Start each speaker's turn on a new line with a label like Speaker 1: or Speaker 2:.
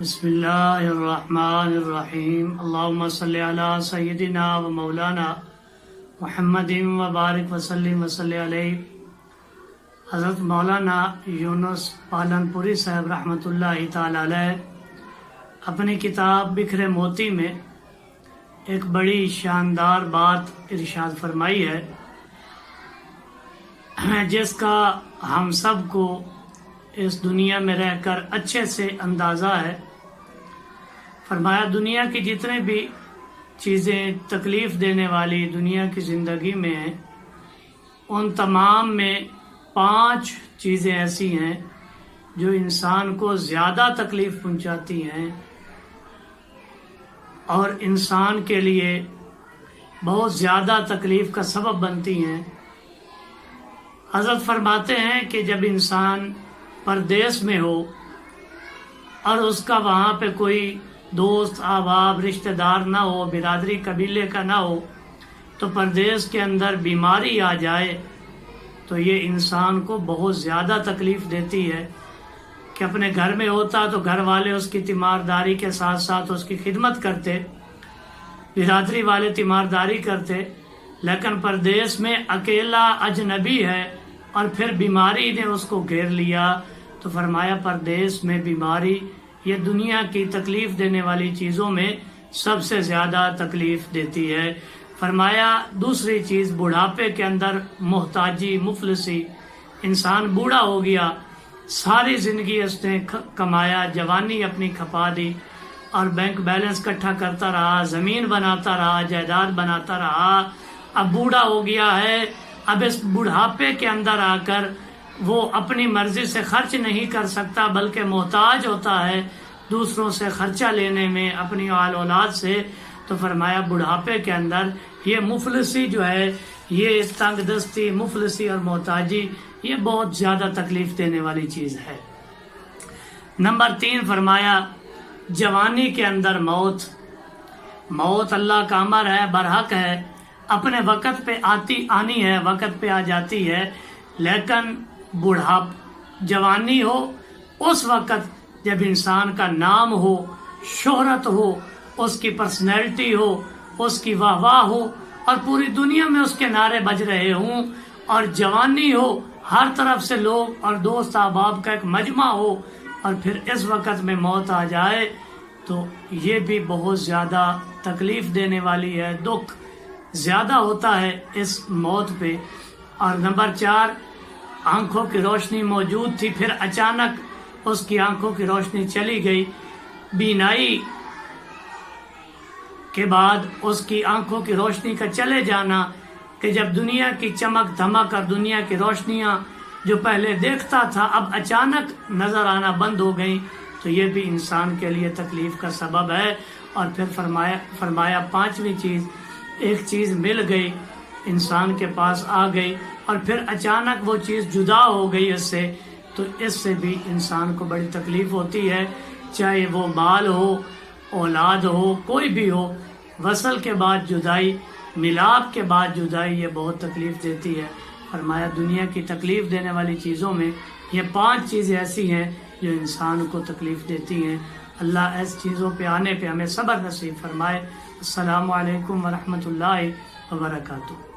Speaker 1: بسم اللہ الرحمن الرحیم اللہم صلی علی سیدنا و مولانا محمد و بارک وسلم وصلی علیہ۔ حضرت مولانا یونس پالن پوری صاحب رحمۃ اللہ تعالی علیہ اپنی کتاب بکھرے موتی میں ایک بڑی شاندار بات ارشاد فرمائی ہے، جس کا ہم سب کو اس دنیا میں رہ کر اچھے سے اندازہ ہے۔ فرمایا دنیا کی جتنے بھی چیزیں تکلیف دینے والی دنیا کی زندگی میں ہیں، ان تمام میں 5 چیزیں ایسی ہیں جو انسان کو زیادہ تکلیف پہنچاتی ہیں اور انسان کے لیے بہت زیادہ تکلیف کا سبب بنتی ہیں۔ حضرت فرماتے ہیں کہ جب انسان پردیس میں ہو اور اس کا وہاں پہ کوئی دوست احباب رشتہ دار نہ ہو، برادری قبیلے کا نہ ہو، تو پردیس کے اندر بیماری آ جائے تو یہ انسان کو بہت زیادہ تکلیف دیتی ہے کہ اپنے گھر میں ہوتا تو گھر والے اس کی تیمارداری کے ساتھ ساتھ اس کی خدمت کرتے، برادری والے تیمارداری کرتے، لیکن پردیس میں اکیلا اجنبی ہے اور پھر بیماری نے اس کو گھیر لیا، تو فرمایا پردیس میں بیماری یہ دنیا کی تکلیف دینے والی چیزوں میں سب سے زیادہ تکلیف دیتی ہے۔ فرمایا دوسری چیز بڑھاپے کے اندر محتاجی، مفلسی، انسان بوڑھا ہو گیا، ساری زندگی اس نے کمایا، جوانی اپنی کھپا دی اور بینک بیلنس اکٹھا کرتا رہا، زمین بناتا رہا، جائیداد بناتا رہا، اب بوڑھا ہو گیا ہے، اب اس بڑھاپے کے اندر آ کر وہ اپنی مرضی سے خرچ نہیں کر سکتا بلکہ محتاج ہوتا ہے دوسروں سے خرچہ لینے میں، اپنی آل اولاد سے۔ تو فرمایا بڑھاپے کے اندر یہ مفلسی جو ہے، یہ تنگ دستی، مفلسی اور محتاجی یہ بہت زیادہ تکلیف دینے والی چیز ہے۔ نمبر 3 فرمایا جوانی کے اندر موت اللہ کا امر ہے، برحق ہے، اپنے وقت پہ آنی ہے، وقت پہ آ جاتی ہے، لیکن جوانی ہو اس وقت جب انسان کا نام ہو، شہرت ہو، اس کی پرسنالٹی ہو، اس کی واہ واہ ہو اور پوری دنیا میں اس کے نعرے بج رہے ہوں، اور جوانی ہو، ہر طرف سے لوگ اور دوست احباب کا ایک مجمع ہو، اور پھر اس وقت میں موت آ جائے تو یہ بھی بہت زیادہ تکلیف دینے والی ہے، دکھ زیادہ ہوتا ہے اس موت پہ۔ اور نمبر 4 آنکھوں کی روشنی موجود تھی، پھر اچانک اس کی آنکھوں کی روشنی چلی گئی، بینائی کے بعد اس کی آنکھوں کی روشنی کا چلے جانا، کہ جب دنیا کی چمک دھمک اور دنیا کی روشنیاں جو پہلے دیکھتا تھا اب اچانک نظر آنا بند ہو گئیں، تو یہ بھی انسان کے لیے تکلیف کا سبب ہے۔ اور پھر فرمایا 5ویں چیز، ایک چیز مل گئی، انسان کے پاس آ گئی اور پھر اچانک وہ چیز جدا ہو گئی اس سے، تو اس سے بھی انسان کو بڑی تکلیف ہوتی ہے، چاہے وہ مال ہو، اولاد ہو، کوئی بھی ہو، وصل کے بعد جدائی، ملاپ کے بعد جدائی یہ بہت تکلیف دیتی ہے۔ فرمایا دنیا کی تکلیف دینے والی چیزوں میں یہ 5 چیزیں ایسی ہیں جو انسان کو تکلیف دیتی ہیں۔ اللہ ایسی چیزوں پہ آنے پہ ہمیں صبر نصیب فرمائے۔ السلام علیکم ورحمۃ اللہ وبرکاتہ۔